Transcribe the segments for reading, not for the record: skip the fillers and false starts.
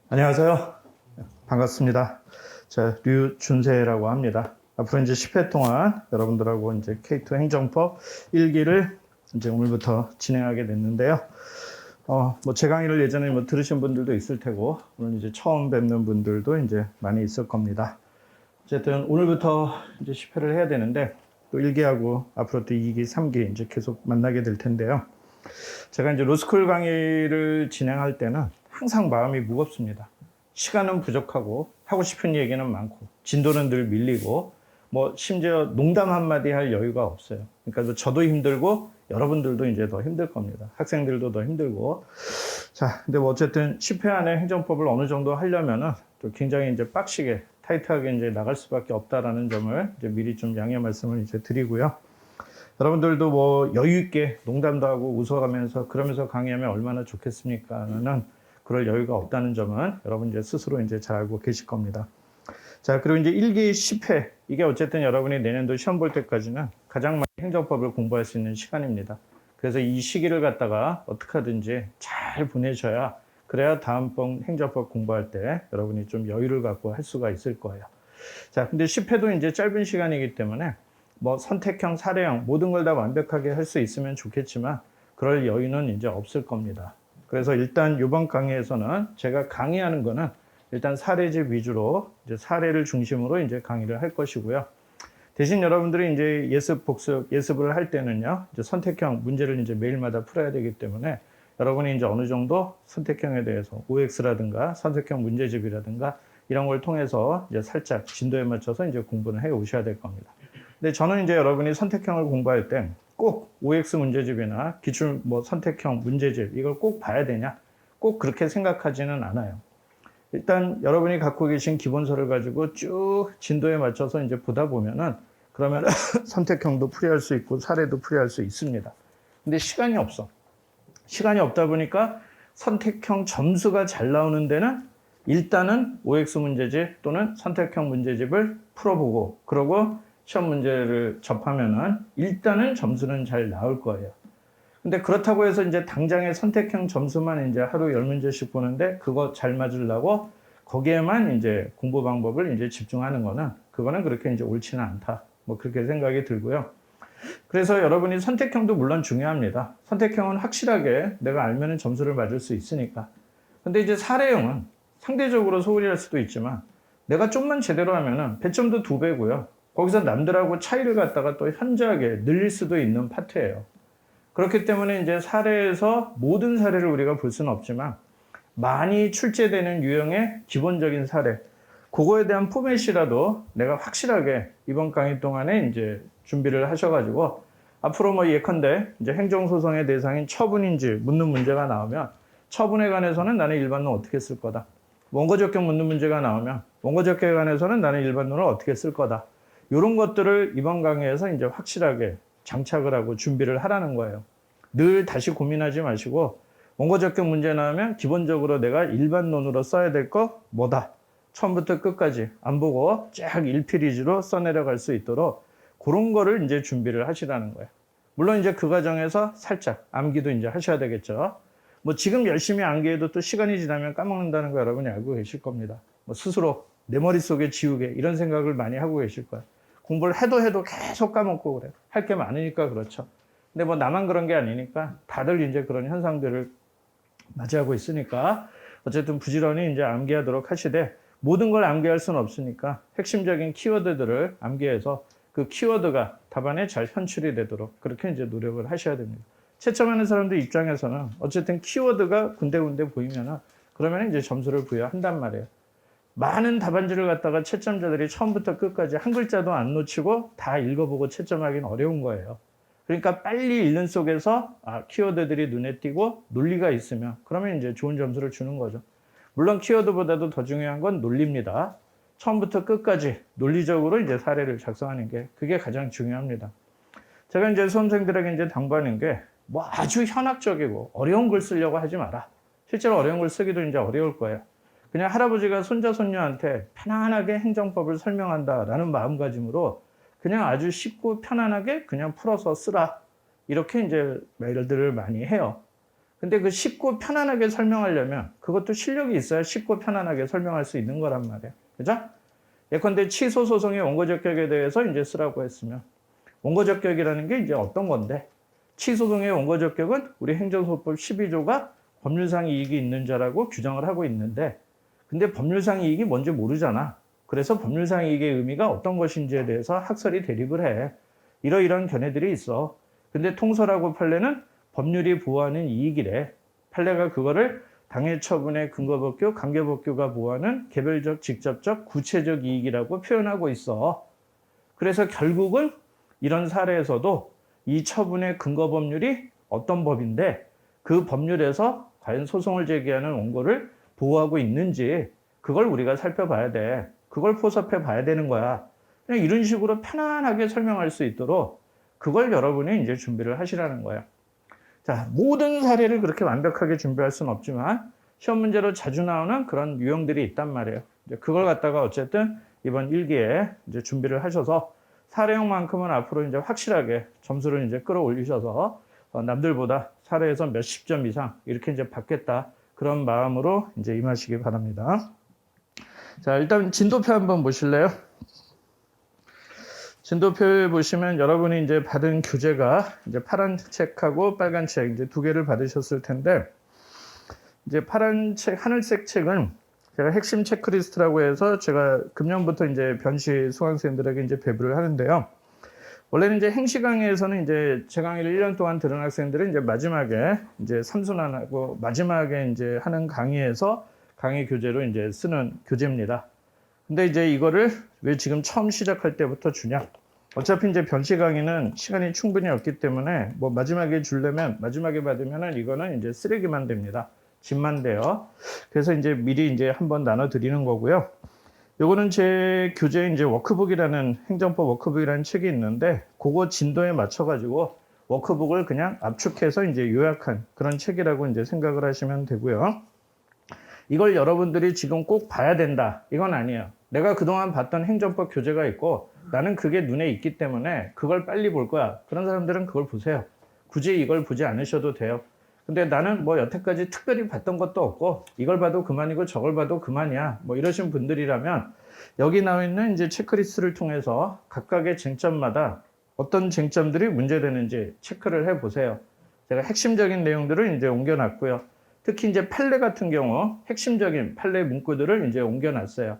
안녕하세요. 반갑습니다. 류준세라고 합니다. 앞으로 이제 10회 동안 여러분들하고 이제 K2 행정법 1기를 이제 오늘부터 진행하게 됐는데요. 제 강의를 예전에 들으신 분들도 있을 테고, 오늘 이제 처음 뵙는 분들도 이제 많이 있을 겁니다. 어쨌든 오늘부터 이제 10회를 해야 되는데, 또 1기하고 앞으로 또 2기, 3기 이제 계속 만나게 될 텐데요. 제가 이제 로스쿨 강의를 진행할 때는 항상 마음이 무겁습니다. 시간은 부족하고 하고 싶은 얘기는 많고 진도는 늘 밀리고 심지어 농담 한마디 할 여유가 없어요. 그러니까 저도 힘들고 여러분들도 이제 더 힘들 겁니다. 학생들도 더 힘들고. 자, 근데 어쨌든 10회 안에 행정법을 어느 정도 하려면은 또 굉장히 이제 빡시게 타이트하게 이제 나갈 수밖에 없다라는 점을 이제 미리 좀 양해 말씀을 이제 드리고요. 여러분들도 여유 있게 농담도 하고 웃어가면서 그러면서 강의하면 얼마나 좋겠습니까는 그럴 여유가 없다는 점은 여러분 이제 스스로 이제 잘 알고 계실 겁니다. 자, 그리고 이제 1기 10회 이게 어쨌든 여러분이 내년도 시험 볼 때까지는 가장 많이 행정법을 공부할 수 있는 시간입니다. 그래서 이 시기를 갖다가 어떻게 하든지 잘 보내셔야 그래야 다음번 행정법 공부할 때 여러분이 좀 여유를 갖고 할 수가 있을 거예요. 자, 근데 10회도 이제 짧은 시간이기 때문에 선택형, 사례형 모든 걸 다 완벽하게 할 수 있으면 좋겠지만 그럴 여유는 이제 없을 겁니다. 그래서 일단 이번 강의에서는 제가 강의하는 거는 일단 사례집 위주로 이제 사례를 중심으로 이제 강의를 할 것이고요. 대신 여러분들이 이제 예습, 복습, 예습을 할 때는요, 이제 선택형 문제를 이제 매일마다 풀어야 되기 때문에 여러분이 이제 어느 정도 선택형에 대해서 OX라든가 선택형 문제집이라든가 이런 걸 통해서 이제 살짝 진도에 맞춰서 이제 공부를 해 오셔야 될 겁니다. 근데 저는 이제 여러분이 선택형을 공부할 때 꼭 OX 문제집이나 기출 선택형 문제집 이걸 꼭 봐야 되냐? 꼭 그렇게 생각하지는 않아요. 일단 여러분이 갖고 계신 기본서를 가지고 쭉 진도에 맞춰서 이제 보다 보면은 그러면 선택형도 풀이할 수 있고 사례도 풀이할 수 있습니다. 근데 시간이 없어. 시간이 없다 보니까 선택형 점수가 잘 나오는 데는 일단은 OX 문제집 또는 선택형 문제집을 풀어보고 그러고 시험 문제를 접하면은 일단은 점수는 잘 나올 거예요. 근데 그렇다고 해서 이제 당장의 선택형 점수만 이제 하루 10문제씩 보는데 그거 잘 맞으려고 거기에만 이제 공부 방법을 이제 집중하는 거는 그거는 그렇게 이제 옳지는 않다. 그렇게 생각이 들고요. 그래서 여러분이 선택형도 물론 중요합니다. 선택형은 확실하게 내가 알면은 점수를 맞을 수 있으니까. 근데 이제 사례형은 상대적으로 소홀히 할 수도 있지만 내가 좀만 제대로 하면은 배점도 2배고요. 거기서 남들하고 차이를 갖다가 또 현저하게 늘릴 수도 있는 파트예요. 그렇기 때문에 이제 사례에서 모든 사례를 우리가 볼 수는 없지만 많이 출제되는 유형의 기본적인 사례, 그거에 대한 포맷이라도 내가 확실하게 이번 강의 동안에 이제 준비를 하셔가지고 앞으로 예컨대 이제 행정소송의 대상인 처분인지 묻는 문제가 나오면 처분에 관해서는 나는 일반론 어떻게 쓸 거다. 원고적격 묻는 문제가 나오면 원고적격에 관해서는 나는 일반론을 어떻게 쓸 거다. 이런 것들을 이번 강의에서 이제 확실하게 장착을 하고 준비를 하라는 거예요. 늘 다시 고민하지 마시고 원고적격 문제 나오면 기본적으로 내가 일반론으로 써야 될 거 뭐다. 처음부터 끝까지 안 보고 쫙 1페이지로 써내려갈 수 있도록 그런 거를 이제 준비를 하시라는 거예요. 물론 이제 그 과정에서 살짝 암기도 이제 하셔야 되겠죠. 지금 열심히 암기해도 또 시간이 지나면 까먹는다는 거 여러분이 알고 계실 겁니다. 스스로 내 머릿속에 지우개 이런 생각을 많이 하고 계실 거예요. 공부를 해도 계속 까먹고 그래요. 할 게 많으니까 그렇죠. 근데 나만 그런 게 아니니까 다들 이제 그런 현상들을 맞이하고 있으니까 어쨌든 부지런히 이제 암기하도록 하시되 모든 걸 암기할 수는 없으니까 핵심적인 키워드들을 암기해서 그 키워드가 답안에 잘 현출이 되도록 그렇게 이제 노력을 하셔야 됩니다. 채점하는 사람들 입장에서는 어쨌든 키워드가 군데군데 보이면은 그러면 이제 점수를 부여한단 말이에요. 많은 답안지를 갖다가 채점자들이 처음부터 끝까지 한 글자도 안 놓치고 다 읽어보고 채점하기는 어려운 거예요. 그러니까 빨리 읽는 속에서 키워드들이 눈에 띄고 논리가 있으면 그러면 이제 좋은 점수를 주는 거죠. 물론 키워드보다도 더 중요한 건 논리입니다. 처음부터 끝까지 논리적으로 이제 사례를 작성하는 게 그게 가장 중요합니다. 제가 이제 수험생들에게 이제 당부하는 게 아주 현학적이고 어려운 글 쓰려고 하지 마라. 실제로 어려운 글 쓰기도 이제 어려울 거예요. 그냥 할아버지가 손자, 손녀한테 편안하게 행정법을 설명한다라는 마음가짐으로 그냥 아주 쉽고 편안하게 그냥 풀어서 쓰라. 이렇게 이제 말들을 많이 해요. 근데 그 쉽고 편안하게 설명하려면 그것도 실력이 있어야 쉽고 편안하게 설명할 수 있는 거란 말이에요. 그죠? 예컨대 취소 소송의 원고 적격에 대해서 이제 쓰라고 했으면 원고 적격이라는 게 이제 어떤 건데 취소송의 원고 적격은 우리 행정소법 12조가 법률상 이익이 있는 자라고 규정을 하고 있는데 근데 법률상 이익이 뭔지 모르잖아. 그래서 법률상 이익의 의미가 어떤 것인지에 대해서 학설이 대립을 해. 이러이러한 견해들이 있어. 근데 통설하고 판례는 법률이 보호하는 이익이래. 판례가 그거를 당해 처분의 근거법규, 관계법규가 보호하는 개별적, 직접적, 구체적 이익이라고 표현하고 있어. 그래서 결국은 이런 사례에서도 이 처분의 근거법률이 어떤 법인데 그 법률에서 과연 소송을 제기하는 원고를 보호하고 있는지 그걸 우리가 살펴봐야 돼. 그걸 포섭해 봐야 되는 거야. 그냥 이런 식으로 편안하게 설명할 수 있도록 그걸 여러분이 이제 준비를 하시라는 거예요. 자, 모든 사례를 그렇게 완벽하게 준비할 수는 없지만 시험 문제로 자주 나오는 그런 유형들이 있단 말이에요. 이제 그걸 갖다가 어쨌든 이번 일기에 이제 준비를 하셔서 사례형만큼은 앞으로 이제 확실하게 점수를 이제 끌어올리셔서 남들보다 사례에서 몇십 점 이상 이렇게 이제 받겠다. 그런 마음으로 이제 임하시기 바랍니다. 자, 일단 진도표 한번 보실래요? 진도표에 보시면 여러분이 이제 받은 교재가 이제 파란 책하고 빨간 책 이제 두 개를 받으셨을 텐데 이제 파란 책, 하늘색 책은 제가 핵심 체크리스트라고 해서 제가 금년부터 이제 변시 수강생들에게 이제 배부를 하는데요. 원래는 이제 행시 강의에서는 이제 제 강의를 1년 동안 들은 학생들은 이제 마지막에 이제 삼순환하고 마지막에 이제 하는 강의에서 강의 교재로 이제 쓰는 교재입니다. 근데 이제 이거를 왜 지금 처음 시작할 때부터 주냐? 어차피 이제 변시 강의는 시간이 충분히 없기 때문에 뭐 마지막에 주려면 마지막에 받으면은 이거는 이제 쓰레기만 됩니다. 짐만 돼요. 그래서 이제 미리 이제 한번 나눠 드리는 거고요. 요거는 제 교재 이제 워크북이라는 행정법 워크북이라는 책이 있는데 그거 진도에 맞춰 가지고 워크북을 그냥 압축해서 이제 요약한 그런 책이라고 이제 생각을 하시면 되고요. 이걸 여러분들이 지금 꼭 봐야 된다. 이건 아니에요. 내가 그동안 봤던 행정법 교재가 있고 나는 그게 눈에 있기 때문에 그걸 빨리 볼 거야. 그런 사람들은 그걸 보세요. 굳이 이걸 보지 않으셔도 돼요. 근데 나는 뭐 여태까지 특별히 봤던 것도 없고 이걸 봐도 그만이고 저걸 봐도 그만이야. 뭐 이러신 분들이라면 여기 나와 있는 이제 체크리스트를 통해서 각각의 쟁점마다 어떤 쟁점들이 문제되는지 체크를 해 보세요. 제가 핵심적인 내용들을 이제 옮겨놨고요. 특히 이제 판례 같은 경우 핵심적인 판례 문구들을 이제 옮겨놨어요.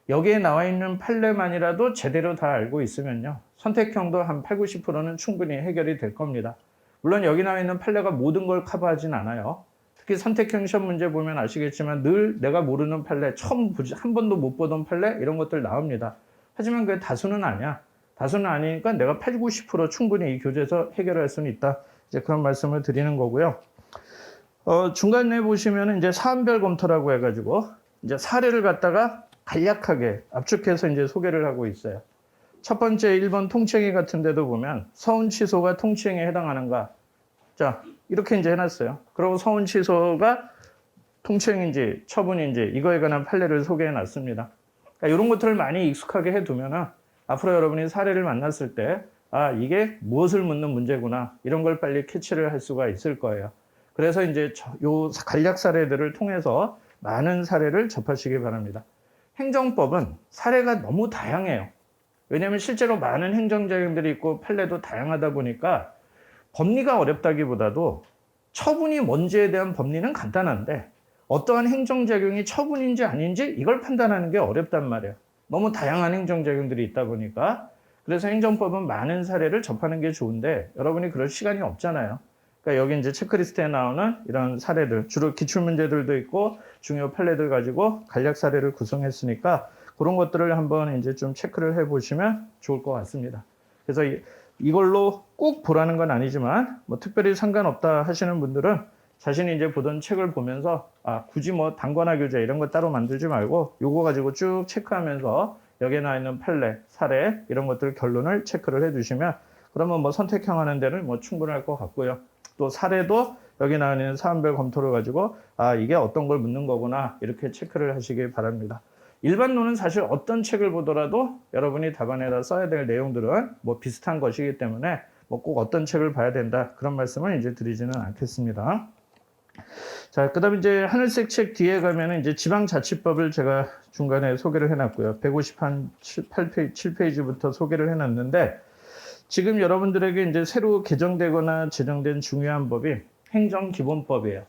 여기에 나와 있는 판례만이라도 제대로 다 알고 있으면요. 선택형도 한 8, 90%는 충분히 해결이 될 겁니다. 물론 여기 나와 있는 판례가 모든 걸 커버하진 않아요. 특히 선택형 시험 문제 보면 아시겠지만 늘 내가 모르는 판례, 처음 보지, 한 번도 못 보던 판례 이런 것들 나옵니다. 하지만 그게 다수는 아니야. 다수는 아니니까 내가 8, 90% 충분히 이 교재에서 해결할 수는 있다. 이제 그런 말씀을 드리는 거고요. 중간에 보시면 이제 사안별 검토라고 해가지고 이제 사례를 갖다가 간략하게 압축해서 이제 소개를 하고 있어요. 첫 번째 1번 통치행위 같은 데도 보면 서운 취소가 통치행위에 해당하는가? 자, 이렇게 이제 해놨어요. 그리고 서운 취소가 통치행위인지 처분인지 이거에 관한 판례를 소개해 놨습니다. 그러니까 이런 것들을 많이 익숙하게 해두면은 앞으로 여러분이 사례를 만났을 때 아, 이게 무엇을 묻는 문제구나. 이런 걸 빨리 캐치를 할 수가 있을 거예요. 그래서 이제 요 간략 사례들을 통해서 많은 사례를 접하시기 바랍니다. 행정법은 사례가 너무 다양해요. 왜냐하면 실제로 많은 행정작용들이 있고 판례도 다양하다 보니까 법리가 어렵다기보다도 처분이 뭔지에 대한 법리는 간단한데 어떠한 행정작용이 처분인지 아닌지 이걸 판단하는 게 어렵단 말이에요. 너무 다양한 행정작용들이 있다 보니까 그래서 행정법은 많은 사례를 접하는 게 좋은데 여러분이 그럴 시간이 없잖아요. 그러니까 여기 이제 체크리스트에 나오는 이런 사례들, 주로 기출문제들도 있고 중요 판례들 가지고 간략 사례를 구성했으니까 그런 것들을 한번 이제 좀 체크를 해 보시면 좋을 것 같습니다. 그래서 이걸로 꼭 보라는 건 아니지만 뭐 특별히 상관없다 하시는 분들은 자신이 이제 보던 책을 보면서 아, 굳이 뭐 단권화 교재 이런 거 따로 만들지 말고 요거 가지고 쭉 체크하면서 여기에 나와 있는 판례, 사례 이런 것들 결론을 체크를 해 두시면 그러면 뭐 선택형 하는 데는 뭐 충분할 것 같고요. 또 사례도 여기 나와 있는 사안별 검토를 가지고 아, 이게 어떤 걸 묻는 거구나 이렇게 체크를 하시기 바랍니다. 일반론은 사실 어떤 책을 보더라도 여러분이 답안에다 써야 될 내용들은 뭐 비슷한 것이기 때문에 뭐 꼭 어떤 책을 봐야 된다 그런 말씀을 이제 드리지는 않겠습니다. 자, 그다음에 이제 하늘색 책 뒤에 가면은 이제 지방자치법을 제가 중간에 소개를 해놨고요. 158페이지, 7페이지부터 소개를 해놨는데 지금 여러분들에게 이제 새로 개정되거나 제정된 중요한 법이 행정기본법이에요.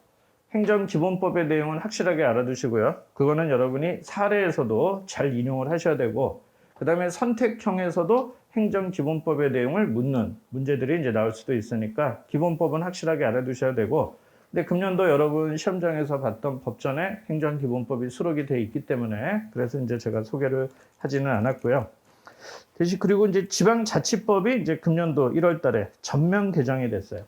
행정기본법의 내용은 확실하게 알아두시고요. 그거는 여러분이 사례에서도 잘 인용을 하셔야 되고, 그 다음에 선택형에서도 행정기본법의 내용을 묻는 문제들이 이제 나올 수도 있으니까 기본법은 확실하게 알아두셔야 되고, 근데 금년도 여러분 시험장에서 봤던 법전에 행정기본법이 수록이 돼 있기 때문에 그래서 이제 제가 소개를 하지는 않았고요. 대신 그리고 이제 지방자치법이 이제 금년도 1월 달에 전면 개정이 됐어요.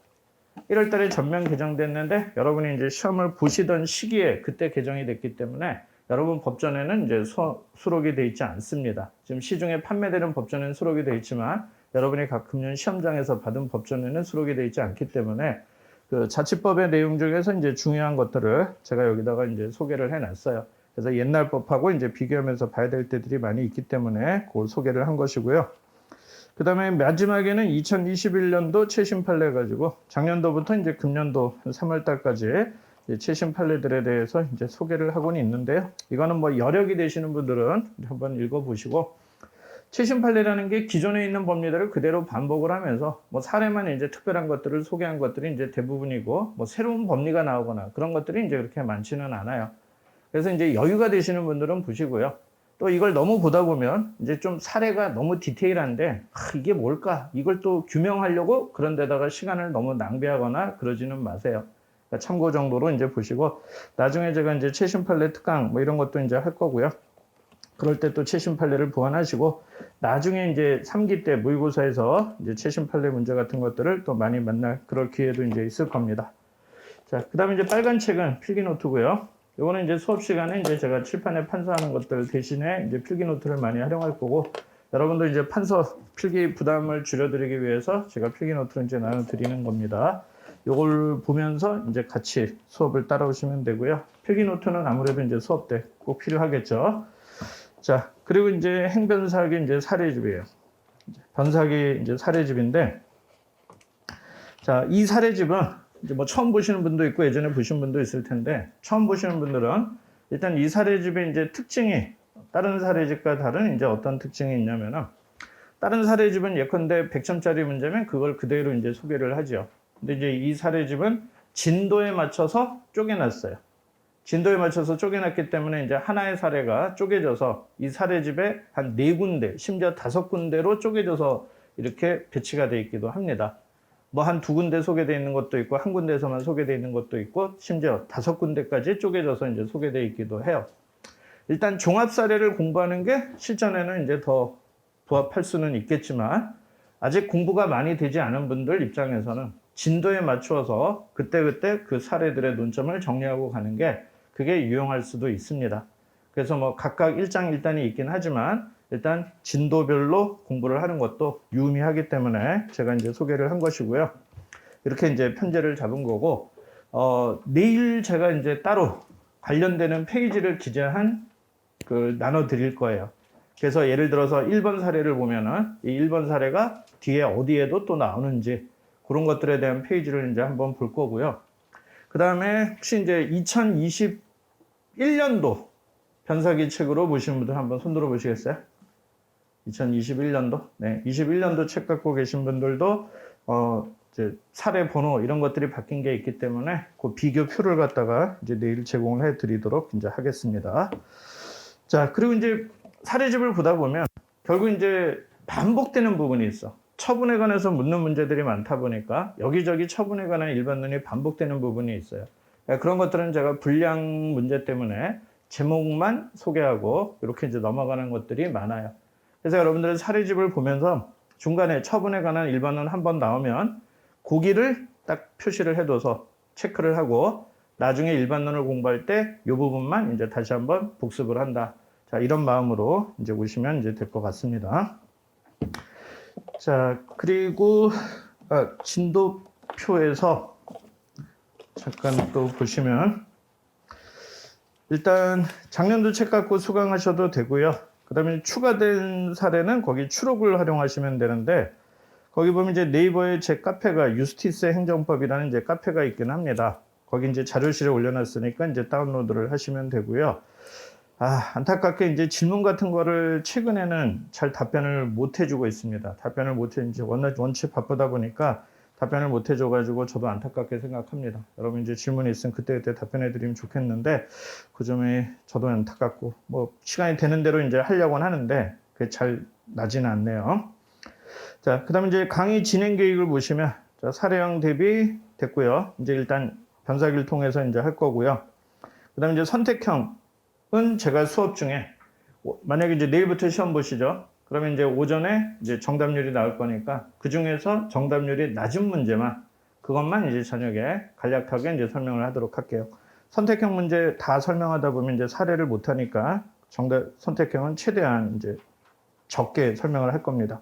1월 달에 전면 개정됐는데 여러분이 이제 시험을 보시던 시기에 그때 개정이 됐기 때문에 여러분 법전에는 이제 수록이 돼 있지 않습니다. 지금 시중에 판매되는 법전에는 수록이 돼 있지만 여러분이 각 금년 시험장에서 받은 법전에는 수록이 돼 있지 않기 때문에 그 자치법의 내용 중에서 이제 중요한 것들을 제가 여기다가 이제 소개를 해놨어요. 그래서 옛날 법하고 이제 비교하면서 봐야 될 때들이 많이 있기 때문에 그걸 소개를 한 것이고요. 그 다음에 마지막에는 2021년도 최신 판례 가지고 작년도부터 이제 금년도 3월 달까지 최신 판례들에 대해서 이제 소개를 하고는 있는데요. 이거는 뭐 여력이 되시는 분들은 한번 읽어보시고, 최신 판례라는 게 기존에 있는 법리들을 그대로 반복을 하면서 뭐 사례만 이제 특별한 것들을 소개한 것들이 이제 대부분이고, 뭐 새로운 법리가 나오거나 그런 것들이 이제 그렇게 많지는 않아요. 그래서 이제 여유가 되시는 분들은 보시고요. 또 이걸 너무 보다 보면 이제 좀 사례가 너무 디테일한데 이게 뭘까? 이걸 또 규명하려고 그런 데다가 시간을 너무 낭비하거나 그러지는 마세요. 그러니까 참고 정도로 이제 보시고, 나중에 제가 이제 최신 판례 특강 뭐 이런 것도 이제 할 거고요. 그럴 때 또 최신 판례를 보완하시고, 나중에 이제 3기 때 모의고사에서 이제 최신 판례 문제 같은 것들을 또 많이 만날 그럴 기회도 이제 있을 겁니다. 자, 그 다음에 이제 빨간 책은 필기 노트고요. 요거는 이제 수업 시간에 이제 제가 칠판에 판서하는 것들 대신에 이제 필기 노트를 많이 활용할 거고, 여러분도 이제 판서 필기 부담을 줄여드리기 위해서 제가 필기 노트를 이제 나눠드리는 겁니다. 요걸 보면서 이제 같이 수업을 따라오시면 되고요. 필기 노트는 아무래도 이제 수업 때 꼭 필요하겠죠. 자, 그리고 이제 행변사기 이제 사례집이에요. 변사기 이제 사례집인데, 자, 이 사례집은 이제 뭐 처음 보시는 분도 있고 예전에 보신 분도 있을 텐데, 처음 보시는 분들은 일단 이 사례집의 이제 특징이 다른 사례집과 다른 이제 어떤 특징이 있냐면은, 다른 사례집은 예컨대 100점짜리 문제면 그걸 그대로 이제 소개를 하죠. 근데 이제 이 사례집은 진도에 맞춰서 쪼개놨어요. 진도에 맞춰서 쪼개놨기 때문에 이제 하나의 사례가 쪼개져서 이 사례집에 한 4군데, 심지어 5군데로 쪼개져서 이렇게 배치가 되어 있기도 합니다. 뭐 한 2군데 소개되어 있는 것도 있고, 한 군데에서만 소개되어 있는 것도 있고, 심지어 5군데까지 쪼개져서 이제 소개되어 있기도 해요. 일단 종합 사례를 공부하는 게 실전에는 이제 더 부합할 수는 있겠지만, 아직 공부가 많이 되지 않은 분들 입장에서는 진도에 맞추어서 그때그때 그 사례들의 논점을 정리하고 가는 게 그게 유용할 수도 있습니다. 그래서 뭐 각각 1장 1단이 있긴 하지만 일단 진도별로 공부를 하는 것도 유의미하기 때문에 제가 이제 소개를 한 것이고요. 이렇게 이제 편제를 잡은 거고, 내일 제가 이제 따로 관련되는 페이지를 기재한 나눠 드릴 거예요. 그래서 예를 들어서 1번 사례를 보면은 이 1번 사례가 뒤에 어디에도 또 나오는지 그런 것들에 대한 페이지를 이제 한번 볼 거고요. 그 다음에 혹시 이제 2021년도 변사기 책으로 보시는 분들 한번 손 들어 보시겠어요? 2021년도? 네, 21년도 책 갖고 계신 분들도 이제 사례 번호 이런 것들이 바뀐 게 있기 때문에 그 비교표를 갖다가 이제 내일 제공을 해 드리도록 이제 하겠습니다. 자, 그리고 이제 사례집을 보다 보면 결국 이제 반복되는 부분이 있어. 처분에 관해서 묻는 문제들이 많다 보니까 여기저기 처분에 관한 일반론이 반복되는 부분이 있어요. 그런 것들은 제가 분량 문제 때문에 제목만 소개하고 이렇게 이제 넘어가는 것들이 많아요. 그래서 여러분들은 사례집을 보면서 중간에 처분에 관한 일반론 한번 나오면 고기를 딱 표시를 해둬서 체크를 하고 나중에 일반론을 공부할 때 이 부분만 이제 다시 한번 복습을 한다. 자, 이런 마음으로 이제 오시면 이제 될 것 같습니다. 자, 그리고 진도표에서 잠깐 또 보시면 일단 작년도 책 갖고 수강하셔도 되고요. 그 다음에 추가된 사례는 거기 추록을 활용하시면 되는데, 거기 보면 이제 네이버에 제 카페가 유스티스 행정법이라는 이제 카페가 있긴 합니다. 거기 이제 자료실에 올려놨으니까 이제 다운로드를 하시면 되고요. 안타깝게 이제 질문 같은 거를 최근에는 잘 답변을 못 해주고 있습니다. 답변을 못 해, 이제 원체 바쁘다 보니까 답변을 못 해줘가지고 저도 안타깝게 생각합니다. 여러분 이제 질문이 있으면 그때그때 답변해 드리면 좋겠는데 그 점이 저도 안타깝고 뭐 시간이 되는 대로 이제 하려고는 하는데 그게 잘 나지는 않네요. 자, 그 다음에 이제 강의 진행 계획을 보시면 자, 사례형 대비 됐고요. 이제 일단 변사기를 통해서 이제 할 거고요. 그 다음에 이제 선택형은 제가 수업 중에 만약에 이제 내일부터 시험 보시죠. 그러면 이제 오전에 이제 정답률이 나올 거니까 그 중에서 정답률이 낮은 문제만 그것만 이제 저녁에 간략하게 이제 설명을 하도록 할게요. 선택형 문제 다 설명하다 보면 이제 사례를 못 하니까 선택형은 최대한 이제 적게 설명을 할 겁니다.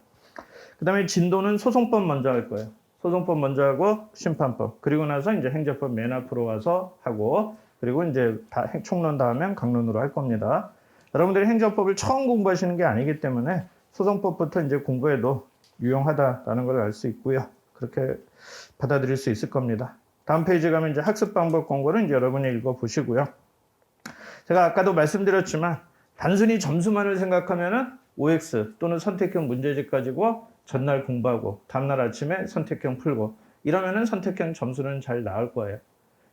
그 다음에 진도는 소송법 먼저 할 거예요. 소송법 먼저 하고 심판법 그리고 나서 이제 행정법 맨 앞으로 와서 하고 그리고 이제 다 총론 다음엔 강론으로 할 겁니다. 여러분들이 행정법을 처음 공부하시는 게 아니기 때문에 소송법부터 이제 공부해도 유용하다라는 걸 알 수 있고요. 그렇게 받아들일 수 있을 겁니다. 다음 페이지 가면 이제 학습 방법 공고를 이제 여러분이 읽어 보시고요. 제가 아까도 말씀드렸지만 단순히 점수만을 생각하면은 OX 또는 선택형 문제집 가지고 전날 공부하고 다음날 아침에 선택형 풀고 이러면은 선택형 점수는 잘 나올 거예요.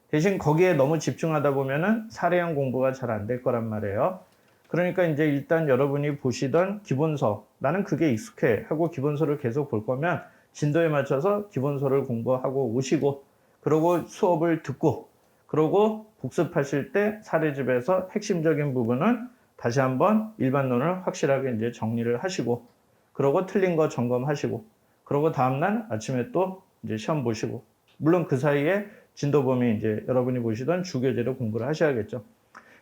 대신 거기에 너무 집중하다 보면은 사례형 공부가 잘 안 될 거란 말이에요. 그러니까 이제 일단 여러분이 보시던 기본서, 나는 그게 익숙해 하고 기본서를 계속 볼 거면 진도에 맞춰서 기본서를 공부하고 오시고 그러고 수업을 듣고 그러고 복습하실 때 사례집에서 핵심적인 부분은 다시 한번 일반론을 확실하게 이제 정리를 하시고 그러고 틀린 거 점검하시고 그러고 다음날 아침에 또 이제 시험 보시고 물론 그 사이에 진도 범위 이제 여러분이 보시던 주교재로 공부를 하셔야겠죠.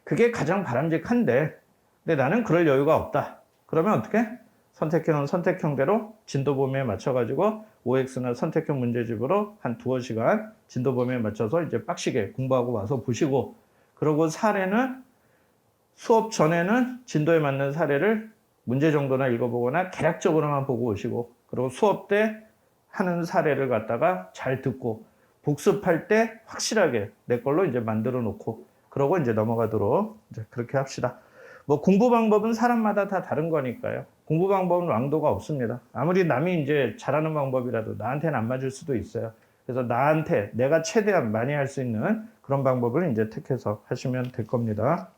그게 가장 바람직한데 근데 나는 그럴 여유가 없다. 그러면 어떻게? 선택형은 선택형대로 진도 범위에 맞춰가지고 OX나 선택형 문제집으로 한 두어 시간 진도 범위에 맞춰서 이제 빡시게 공부하고 와서 보시고 그러고 사례는 수업 전에는 진도에 맞는 사례를 문제 정도나 읽어보거나 개략적으로만 보고 오시고 그리고 수업 때 하는 사례를 갖다가 잘 듣고 복습할 때 확실하게 내 걸로 이제 만들어 놓고 그러고 이제 넘어가도록 이제 그렇게 합시다. 뭐 공부 방법은 사람마다 다 다른 거니까요. 공부 방법은 왕도가 없습니다. 아무리 남이 이제 잘하는 방법이라도 나한테는 안 맞을 수도 있어요. 그래서 나한테 내가 최대한 많이 할 수 있는 그런 방법을 이제 택해서 하시면 될 겁니다.